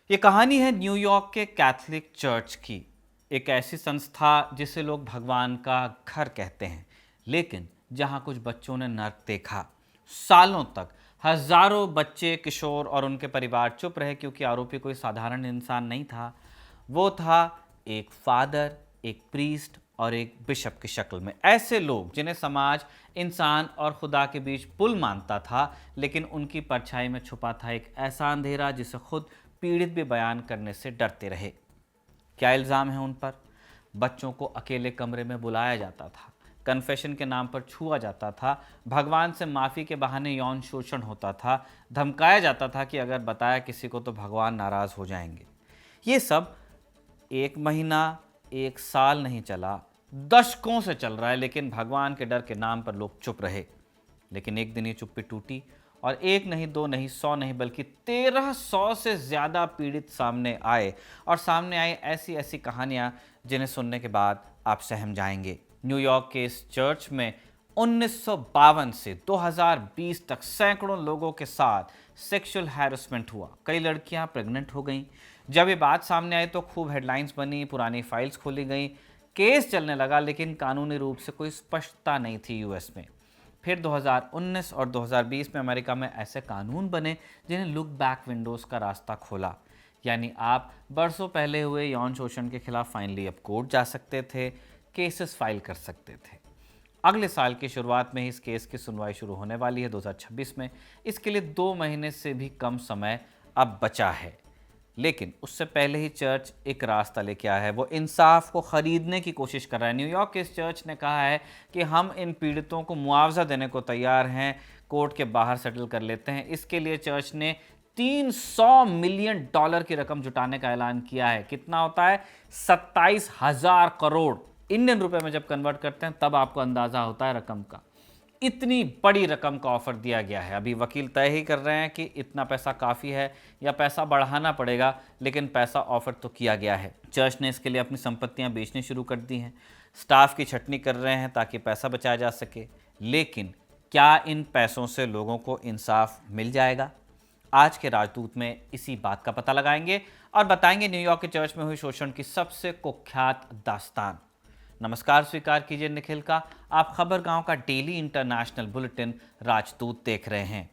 ये कहानी है न्यूयॉर्क के कैथोलिक चर्च की। एक ऐसी संस्था जिसे लोग भगवान का घर कहते हैं, लेकिन जहां कुछ बच्चों ने नर्क देखा। सालों तक हजारों बच्चे, किशोर और उनके परिवार चुप रहे, क्योंकि आरोपी कोई साधारण इंसान नहीं था। वो था एक फादर, एक प्रीस्ट और एक बिशप की शक्ल में। ऐसे लोग जिन्हें समाज इंसान और खुदा के बीच पुल मानता था, लेकिन उनकी परछाई में छुपा था एक ऐसा अंधेरा जिसे खुद पीड़ित भी बयान करने से डरते रहे। क्या इल्ज़ाम है उन पर? बच्चों को अकेले कमरे में बुलाया जाता था, कन्फेशन के नाम पर छुआ जाता था, भगवान से माफ़ी के बहाने यौन शोषण होता था, धमकाया जाता था कि अगर बताया किसी को तो भगवान नाराज़ हो जाएंगे। ये सब एक महीना, एक साल नहीं चला, दशकों से चल रहा है, लेकिन भगवान के डर के नाम पर लोग चुप रहे। लेकिन एक दिन ये चुप्पी टूटी और एक नहीं, दो नहीं, 100 नहीं, बल्कि 1300 से ज़्यादा पीड़ित सामने आए। और सामने आई ऐसी ऐसी कहानियाँ जिन्हें सुनने के बाद आप सहम जाएंगे। न्यूयॉर्क के इस चर्च में 1952 से 2020 तक सैकड़ों लोगों के साथ सेक्सुअल हैरेसमेंट हुआ। कई लड़कियां प्रेग्नेंट हो गईं। जब ये बात सामने आई तो खूब हेडलाइंस बनी, पुरानी फाइल्स खोली गई, केस चलने लगा, लेकिन कानूनी रूप से कोई स्पष्टता नहीं थी यूएस में। फिर 2019 और 2020 में अमेरिका में ऐसे कानून बने जिन्हें लुक बैक विंडोज़ का रास्ता खोला। यानी आप बरसों पहले हुए यौन शोषण के खिलाफ फाइनली अब कोर्ट जा सकते थे, केसेस फाइल कर सकते थे। अगले साल की शुरुआत में ही इस केस की सुनवाई शुरू होने वाली है, 2026 में। इसके लिए 2 महीने से भी कम समय अब बचा है। लेकिन उससे पहले ही चर्च एक रास्ता लेके आया है। वो इंसाफ को खरीदने की कोशिश कर रहा है। न्यूयॉर्क के इस चर्च ने कहा है कि हम इन पीड़ितों को मुआवजा देने को तैयार हैं, कोर्ट के बाहर सेटल कर लेते हैं। इसके लिए चर्च ने $300 मिलियन की रकम जुटाने का ऐलान किया है। कितना होता है? 27,000 करोड़। इंडियन रुपए में जब कन्वर्ट करते हैं तब आपको अंदाजा होता है रकम का। इतनी बड़ी रकम का ऑफर दिया गया है। अभी वकील तय ही कर रहे हैं कि इतना पैसा काफ़ी है या पैसा बढ़ाना पड़ेगा, लेकिन पैसा ऑफर तो किया गया है। चर्च ने इसके लिए अपनी संपत्तियां बेचनी शुरू कर दी हैं, स्टाफ की छटनी कर रहे हैं ताकि पैसा बचाया जा सके। लेकिन क्या इन पैसों से लोगों को इंसाफ मिल जाएगा? आज के राजदूत में इसी बात का पता लगाएंगे और बताएंगे न्यूयॉर्क के चर्च में हुई शोषण की सबसे कुख्यात दास्तान। नमस्कार, स्वीकार कीजिए निखिल का। आप खबर गांव का डेली इंटरनेशनल बुलेटिन राजदूत देख रहे हैं।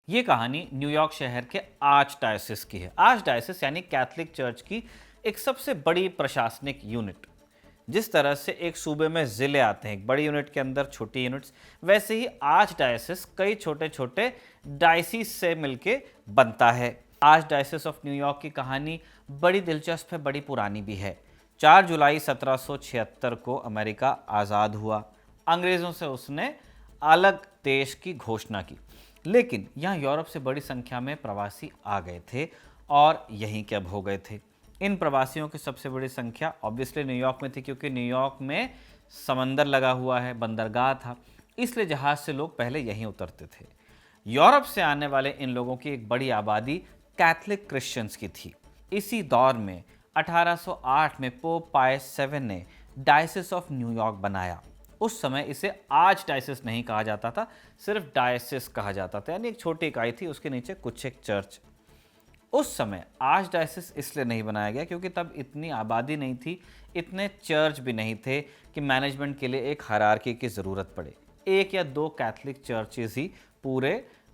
ये कहानी न्यूयॉर्क शहर के आर्च डायोसिस की है। आर्च डायोसिस यानी कैथोलिक चर्च की एक सबसे बड़ी प्रशासनिक यूनिट। जिस तरह से एक सूबे में ज़िले आते हैं, एक बड़ी यूनिट के अंदर छोटी यूनिट्स, वैसे ही आर्च डायोसिस कई छोटे छोटे डायसिस से मिलके बनता है। आर्च डायोसिस ऑफ न्यूयॉर्क की कहानी बड़ी दिलचस्प है, बड़ी पुरानी भी है। 4 जुलाई 1776 को अमेरिका आज़ाद हुआ। अंग्रेज़ों से उसने अलग देश की घोषणा की, लेकिन यहाँ यूरोप से बड़ी संख्या में प्रवासी आ गए थे और यहीं के अब हो गए थे। इन प्रवासियों की सबसे बड़ी संख्या ऑब्वियसली न्यूयॉर्क में थी, क्योंकि न्यूयॉर्क में समंदर लगा हुआ है, बंदरगाह था, इसलिए जहाज़ से लोग पहले यहीं उतरते थे। यूरोप से आने वाले इन लोगों की एक बड़ी आबादी कैथलिक क्रिश्चियंस की थी। इसी दौर में 1808 में पोप पायस 7 ने डायसिस ऑफ न्यूयॉर्क बनाया। उस समय इसे आर्च डायसिस नहीं कहा जाता था, सिर्फ डायसिस कहा जाता था, यानी एक छोटी इकाई थी, उसके नीचे कुछ एक चर्च। उस समय आर्च डायसिस इसलिए नहीं बनाया गया क्योंकि तब इतनी आबादी नहीं थी, इतने चर्च भी नहीं थे कि मैनेजमेंट के लिए एक हायरार्की की ज़रूरत पड़े। 1 या 2 कैथलिक चर्चेज ही पूरे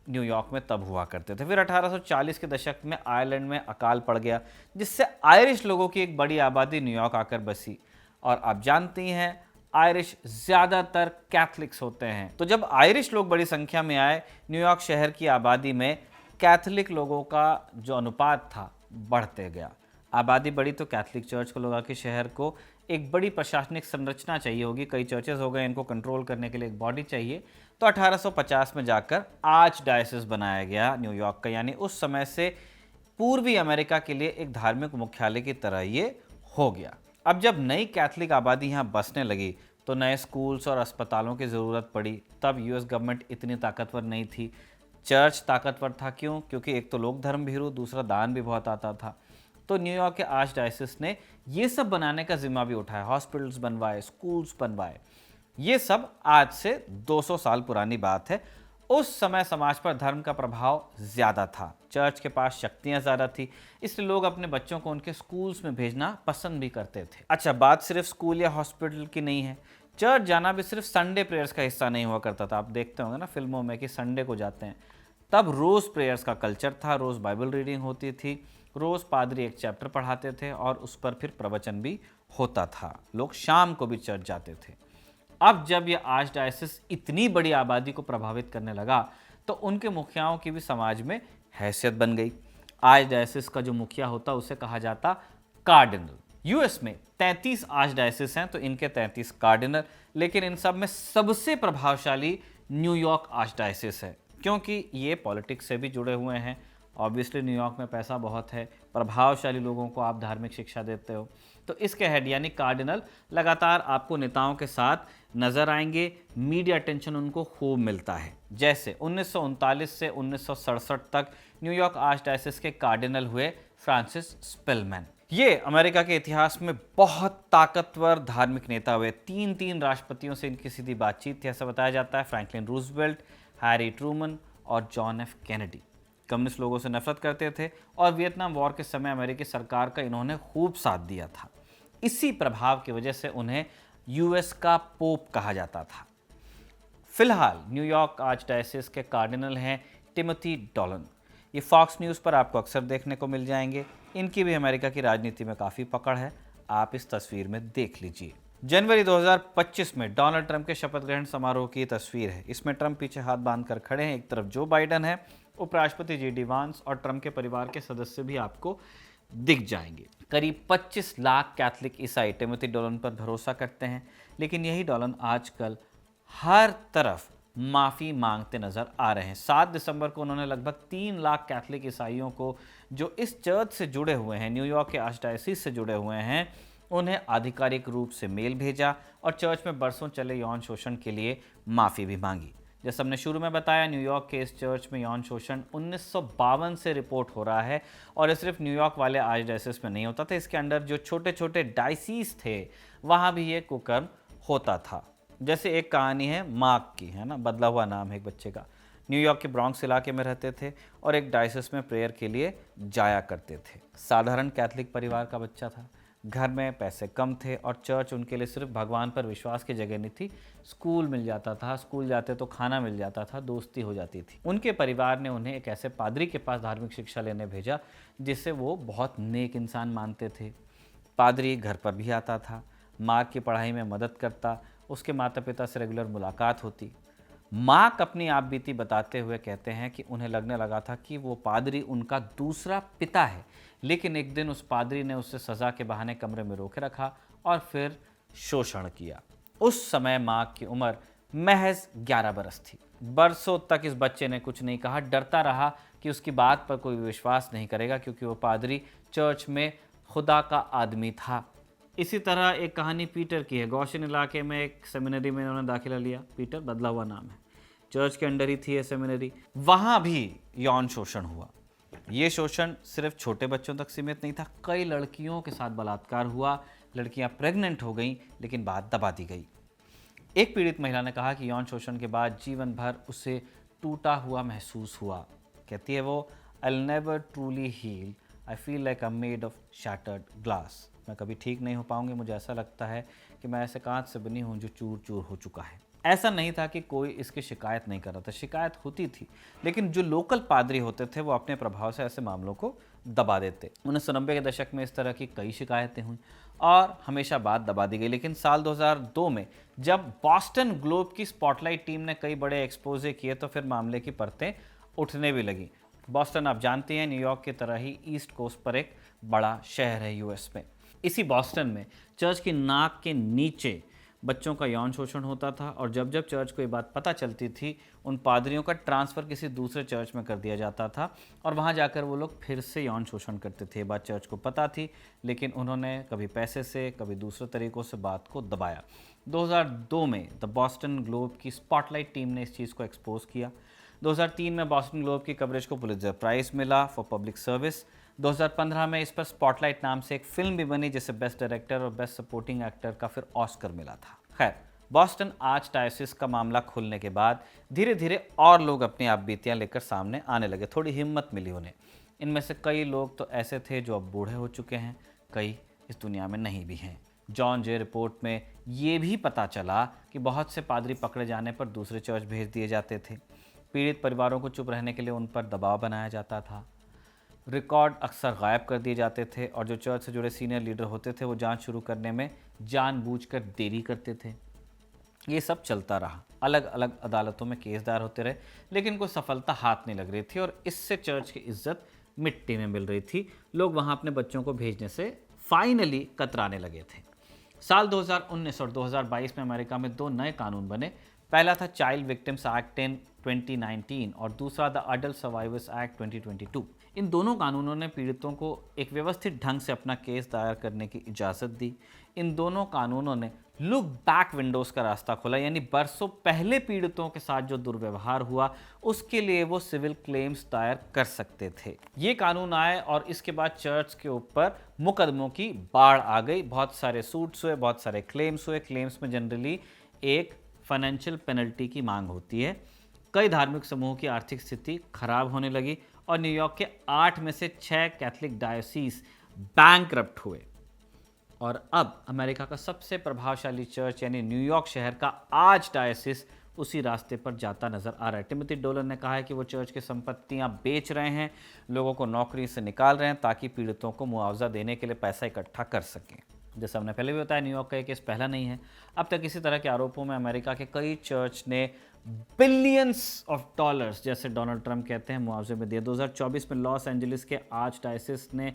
न्यूयॉर्क में तब हुआ करते थे। फिर 1840 के दशक में आयरलैंड में अकाल पड़ गया, जिससे आयरिश लोगों की एक बड़ी आबादी न्यूयॉर्क आकर बसी। और आप जानती हैं, आयरिश ज़्यादातर कैथलिक्स होते हैं। तो जब आयरिश लोग बड़ी संख्या में आए, न्यूयॉर्क शहर की आबादी में कैथलिक लोगों का जो अनुपात था बढ़ते गया। आबादी बढ़ी तो कैथलिक चर्च को लगा कि शहर को एक बड़ी प्रशासनिक संरचना चाहिए होगी, कई चर्चेज हो गए, इनको कंट्रोल करने के लिए एक बॉडी चाहिए। तो 1850 में जाकर आर्च डायसिस बनाया गया न्यूयॉर्क का, यानी उस समय से पूर्वी अमेरिका के लिए एक धार्मिक मुख्यालय की तरह ये हो गया। अब जब नई कैथलिक आबादी यहाँ बसने लगी तो नए स्कूल्स और अस्पतालों की ज़रूरत पड़ी। तब यूएस गवर्नमेंट इतनी ताकतवर नहीं थी, चर्च ताकतवर था। क्यों? क्योंकि एक तो लोग धर्म भीरू, दूसरा दान भी बहुत आता था। तो न्यूयॉर्क के आर्च डायसिस ने ये सब बनाने का जिम्मा भी उठाया, हॉस्पिटल्स बनवाए, स्कूल्स बनवाए। ये सब आज से 200 साल पुरानी बात है। उस समय समाज पर धर्म का प्रभाव ज़्यादा था, चर्च के पास शक्तियाँ ज़्यादा थी, इसलिए लोग अपने बच्चों को उनके स्कूल्स में भेजना पसंद भी करते थे। अच्छा, बात सिर्फ स्कूल या हॉस्पिटल की नहीं है, चर्च जाना भी सिर्फ संडे प्रेयर्स का हिस्सा नहीं हुआ करता था। आप देखते होंगे ना फिल्मों में कि संडे को जाते हैं, तब रोज़ प्रेयर्स का कल्चर था, रोज़ बाइबल रीडिंग होती थी, रोज़ पादरी एक चैप्टर पढ़ाते थे और उस पर फिर प्रवचन भी होता था। लोग शाम को भी चर्च जाते थे। अब जब यह आर्चडायसिस इतनी बड़ी आबादी को प्रभावित करने लगा तो उनके मुखियाओं की भी समाज में हैसियत बन गई। आर्चडायसिस का जो मुखिया होता उसे कहा जाता कार्डिनल। यूएस में 33 आर्चडायसिस हैं तो इनके 33 कार्डिनल, लेकिन इन सब में सबसे प्रभावशाली न्यूयॉर्क आर्चडायसिस है, क्योंकि ये पॉलिटिक्स से भी जुड़े हुए हैं। ऑब्वियसली न्यूयॉर्क में पैसा बहुत है, प्रभावशाली लोगों को आप धार्मिक शिक्षा देते हो, तो इसके हेड यानी कार्डिनल लगातार आपको नेताओं के साथ नजर आएंगे। मीडिया अटेंशन उनको खूब मिलता है। जैसे 1939 से 1967 तक न्यूयॉर्क आर्चडायसिस के कार्डिनल हुए फ्रांसिस स्पिलमैन। ये अमेरिका के इतिहास में बहुत ताकतवर धार्मिक नेता हुए। तीन राष्ट्रपतियों से इनकी सीधी बातचीत थी, ऐसा बताया जाता है। फ्रैंकलिन रूजवेल्ट, हैरी ट्रूमन और जॉन एफ कैनेडी। कम्युनिस्ट लोगों से नफरत करते थे और वियतनाम वॉर के समय अमेरिकी सरकार का इन्होंने खूब साथ दिया था। इसी प्रभाव की वजह से उन्हें यूएस का पोप कहा जाता था। फिलहाल न्यूयॉर्क आर्चडायसिस के कार्डिनल हैं टिमोथी डॉलन। ये फॉक्स न्यूज़ पर आपको अक्सर देखने को मिल जाएंगे। इनकी भी अमेरिका की राजनीति में काफ़ी पकड़ है, आप इस तस्वीर में देख लीजिए। जनवरी 2025 में डोनाल्ड ट्रंप के शपथ ग्रहण समारोह की तस्वीर है। इसमें ट्रंप पीछे हाथ बांधकर खड़े हैं, एक तरफ जो बाइडन है, उपराष्ट्रपति जेडी वांस और ट्रंप के परिवार के सदस्य भी आपको दिख जाएंगे। करीब 25 लाख कैथलिक ईसाई टिमोथी डॉलन पर भरोसा करते हैं, लेकिन यही डॉलन आजकल हर तरफ माफ़ी मांगते नजर आ रहे हैं। 7 दिसंबर को उन्होंने लगभग 3 लाख कैथलिक ईसाइयों को जो इस चर्च से जुड़े हुए हैं, न्यूयॉर्क के आर्चडायसिस से जुड़े हुए हैं, उन्हें आधिकारिक रूप से मेल भेजा और चर्च में बरसों चले यौन शोषण के लिए माफ़ी भी मांगी। जैसे हमने शुरू में बताया, न्यूयॉर्क के इस चर्च में यौन शोषण 1952 से रिपोर्ट हो रहा है और ये सिर्फ न्यूयॉर्क वाले आर्चडायसिस में नहीं होता था, इसके अंडर जो छोटे छोटे डायसीस थे वहाँ भी ये कुकर्म होता था। जैसे एक कहानी है मार्क की, है ना, बदला हुआ नाम है एक बच्चे का। न्यूयॉर्क के ब्रॉन्क्स इलाके में रहते थे और एक डायसिस में प्रेयर के लिए जाया करते थे। साधारण कैथलिक परिवार का बच्चा था, घर में पैसे कम थे और चर्च उनके लिए सिर्फ भगवान पर विश्वास की जगह नहीं थी। स्कूल मिल जाता था, स्कूल जाते तो खाना मिल जाता था, दोस्ती हो जाती थी। उनके परिवार ने उन्हें एक ऐसे पादरी के पास धार्मिक शिक्षा लेने भेजा जिसे वो बहुत नेक इंसान मानते थे। पादरी घर पर भी आता था, मार्क की पढ़ाई में मदद करता, उसके माता पिता से रेगुलर मुलाकात होती। मार्क अपनी आप बीती बताते हुए कहते हैं कि उन्हें लगने लगा था कि वो पादरी उनका दूसरा पिता है, लेकिन एक दिन उस पादरी ने उसे सज़ा के बहाने कमरे में रोके रखा और फिर शोषण किया। उस समय मार्क की उम्र महज 11 बरस थी। बरसों तक इस बच्चे ने कुछ नहीं कहा, डरता रहा कि उसकी बात पर कोई विश्वास नहीं करेगा, क्योंकि वो पादरी चर्च में खुदा का आदमी था। इसी तरह एक कहानी पीटर की है। गौशन इलाके में एक सेमिनरी में उन्होंने दाखिला लिया। पीटर बदला हुआ नाम है, चर्च के अंडर ही थी ये सेमिनरी। वहाँ भी यौन शोषण हुआ। ये शोषण सिर्फ छोटे बच्चों तक सीमित नहीं था, कई लड़कियों के साथ बलात्कार हुआ। लड़कियां प्रेग्नेंट हो गईं, लेकिन बात दबा दी गई। एक पीड़ित महिला ने कहा कि यौन शोषण के बाद जीवन भर उसे टूटा हुआ महसूस हुआ। कहती है वो, I'll never truly heal. I feel like I'm made of shattered glass. मैं कभी ठीक नहीं हो पाऊंगी, मुझे ऐसा लगता है कि मैं ऐसे कांच से बनी हूँ जो चूर चूर हो चुका है। ऐसा नहीं था कि कोई इसकी शिकायत नहीं कर रहा था, शिकायत होती थी, लेकिन जो लोकल पादरी होते थे वो अपने प्रभाव से ऐसे मामलों को दबा देते। 1990 के दशक में इस तरह की कई शिकायतें हुई और हमेशा बात दबा दी गई। लेकिन साल 2002 में जब बॉस्टन ग्लोब की स्पॉटलाइट टीम ने कई बड़े एक्सपोजे किए तो फिर मामले की परतें उठने भी लगी। बॉस्टन आप जानते हैं न्यूयॉर्क की तरह ही ईस्ट कोस्ट पर एक बड़ा शहर है यूएस में। इसी बॉस्टन में चर्च की नाक के नीचे बच्चों का यौन शोषण होता था और जब जब चर्च को ये बात पता चलती थी, उन पादरियों का ट्रांसफ़र किसी दूसरे चर्च में कर दिया जाता था और वहाँ जाकर वो लोग फिर से यौन शोषण करते थे। ये बात चर्च को पता थी, लेकिन उन्होंने कभी पैसे से कभी दूसरे तरीक़ों से बात को दबाया। 2002 में द बॉस्टन ग्लोब की स्पॉटलाइट टीम ने इस चीज़ को एक्सपोज किया। 2003 में बॉस्टन ग्लोब की कवरेज को पुलित्ज़र प्राइज़ मिला फॉर पब्लिक सर्विस। 2015 में इस पर स्पॉटलाइट नाम से एक फिल्म भी बनी जिसे बेस्ट डायरेक्टर और बेस्ट सपोर्टिंग एक्टर का फिर ऑस्कर मिला था। खैर, बॉस्टन आर्चडायोसिस का मामला खुलने के बाद धीरे धीरे और लोग अपनी आपबीतियां लेकर सामने आने लगे। थोड़ी हिम्मत मिली उन्हें। इनमें से कई लोग तो ऐसे थे जो अब बूढ़े हो चुके हैं, कई इस दुनिया में नहीं भी हैं। जॉन जे रिपोर्ट में ये भी पता चला कि बहुत से पादरी पकड़े जाने पर दूसरे चर्च भेज दिए जाते थे। पीड़ित परिवारों को चुप रहने के लिए उन पर दबाव बनाया जाता था। रिकॉर्ड अक्सर गायब कर दिए जाते थे और जो चर्च से जुड़े सीनियर लीडर होते थे वो जांच शुरू करने में जानबूझकर देरी करते थे। ये सब चलता रहा। अलग अलग अदालतों में केस दायर होते रहे, लेकिन कोई सफलता हाथ नहीं लग रही थी और इससे चर्च की इज्जत मिट्टी में मिल रही थी। लोग वहाँ अपने बच्चों को भेजने से फाइनली कतराने लगे थे। साल 2019 और 2022 में अमेरिका में 2 नए कानून बने। पहला था चाइल्ड विक्टिम्स एक्ट 2019 और दूसरा द अडल्ट सर्वाइवर्स एक्ट 2022। इन दोनों कानूनों ने पीड़ितों को एक व्यवस्थित ढंग से अपना केस दायर करने की इजाज़त दी। इन दोनों कानूनों ने लुक बैक विंडोज़ का रास्ता खोला, यानी बरसों पहले पीड़ितों के साथ जो दुर्व्यवहार हुआ उसके लिए वो सिविल क्लेम्स दायर कर सकते थे। ये कानून आए और इसके बाद चर्च के ऊपर मुकदमों की बाढ़ आ गई। बहुत सारे सूट्स हुए, बहुत सारे क्लेम्स हुए। क्लेम्स में जनरली एक फाइनेंशियल पेनल्टी की मांग होती है। कई धार्मिक समूहों की आर्थिक स्थिति खराब होने लगी और न्यूयॉर्क के 8 में से 6 कैथलिक डायोसीस बैंकरप्ट हुए। और अब अमेरिका का सबसे प्रभावशाली चर्च यानी न्यूयॉर्क शहर का आर्च डायोसिस उसी रास्ते पर जाता नजर आ रहा है। टिमोथी डोलन ने कहा है कि वो चर्च की संपत्तियां बेच रहे हैं, लोगों को नौकरी से निकाल रहे हैं ताकि पीड़ितों को मुआवजा देने के लिए पैसा इकट्ठा कर सकें। जैसे हमने पहले भी बताया, न्यूयॉर्क का ये केस पहला नहीं है। अब तक इसी तरह के आरोपों में अमेरिका के कई चर्च ने बिलियंस ऑफ डॉलर्स, जैसे डोनाल्ड ट्रंप कहते हैं, मुआवजे में दिए। 2024 में लॉस एंजलिस के आर्च डायोसिस ने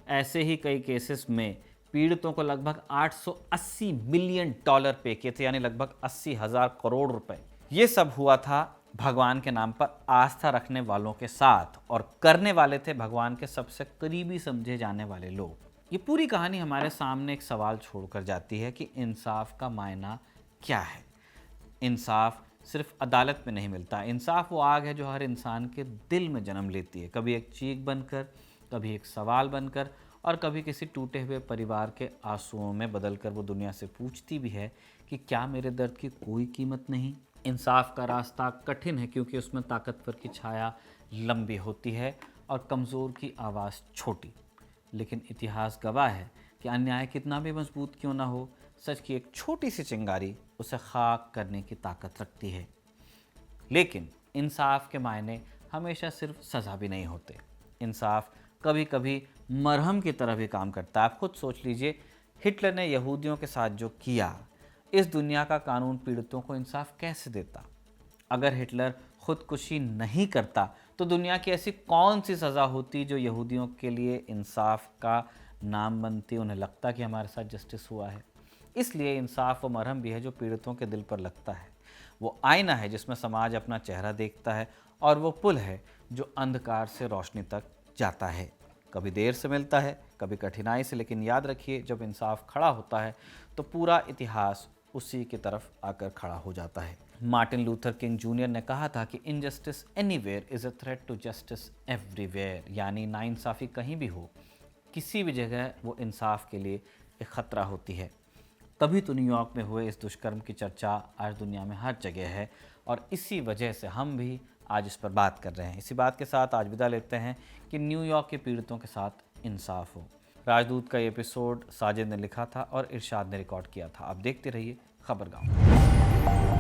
ऐसे ही कई केसेस में पीड़ितों को लगभग 880 मिलियन डॉलर पे किए थे, यानी लगभग 80,000 करोड़ रुपए। ये सब हुआ था भगवान के नाम पर आस्था रखने वालों के साथ, और करने वाले थे भगवान के सबसे करीबी समझे जाने वाले लोग। ये पूरी कहानी हमारे सामने एक सवाल छोड़कर जाती है कि इंसाफ का मायना क्या है। इंसाफ सिर्फ अदालत में नहीं मिलता। इंसाफ वो आग है जो हर इंसान के दिल में जन्म लेती है, कभी एक चीख बनकर, कभी एक सवाल बनकर, और कभी किसी टूटे हुए परिवार के आंसुओं में बदलकर वो दुनिया से पूछती भी है कि क्या मेरे दर्द की कोई कीमत नहीं। इंसाफ का रास्ता कठिन है क्योंकि उसमें ताकतवर की छाया लंबी होती है और कमज़ोर की आवाज़ छोटी। लेकिन इतिहास गवाह है कि अन्याय कितना भी मजबूत क्यों ना हो, सच की एक छोटी सी चिंगारी उसे खाक करने की ताकत रखती है। लेकिन इंसाफ के मायने हमेशा सिर्फ सज़ा भी नहीं होते। इंसाफ कभी कभी मरहम की तरह भी काम करता है। आप खुद सोच लीजिए, हिटलर ने यहूदियों के साथ जो किया, इस दुनिया का कानून पीड़ितों को इंसाफ कैसे देता? अगर हिटलर खुदकुशी नहीं करता तो दुनिया की ऐसी कौन सी सज़ा होती जो यहूदियों के लिए इंसाफ का नाम बनती? उन्हें लगता कि हमारे साथ जस्टिस हुआ है। इसलिए इंसाफ वो मरहम भी है जो पीड़ितों के दिल पर लगता है। वो आईना है जिसमें समाज अपना चेहरा देखता है, और वो पुल है जो अंधकार से रोशनी तक जाता है। कभी देर से मिलता है, कभी कठिनाई से, लेकिन याद रखिए, जब इंसाफ खड़ा होता है तो पूरा इतिहास उसी की तरफ आकर खड़ा हो जाता है। मार्टिन लूथर किंग जूनियर ने कहा था कि injustice anywhere is a threat to justice everywhere, यानी नाइंसाफ़ी कहीं भी हो, किसी भी जगह वो इंसाफ के लिए एक ख़तरा होती है। तभी तो न्यूयॉर्क में हुए इस दुष्कर्म की चर्चा आज दुनिया में हर जगह है, और इसी वजह से हम भी आज इस पर बात कर रहे हैं। इसी बात के साथ आज विदा लेते हैं कि न्यूयॉर्क के पीड़ितों के साथ इंसाफ हो। राजदूत का ये एपिसोड साजिद ने लिखा था और इरशाद ने रिकॉर्ड किया था। आप देखते रहिए खबरगांव।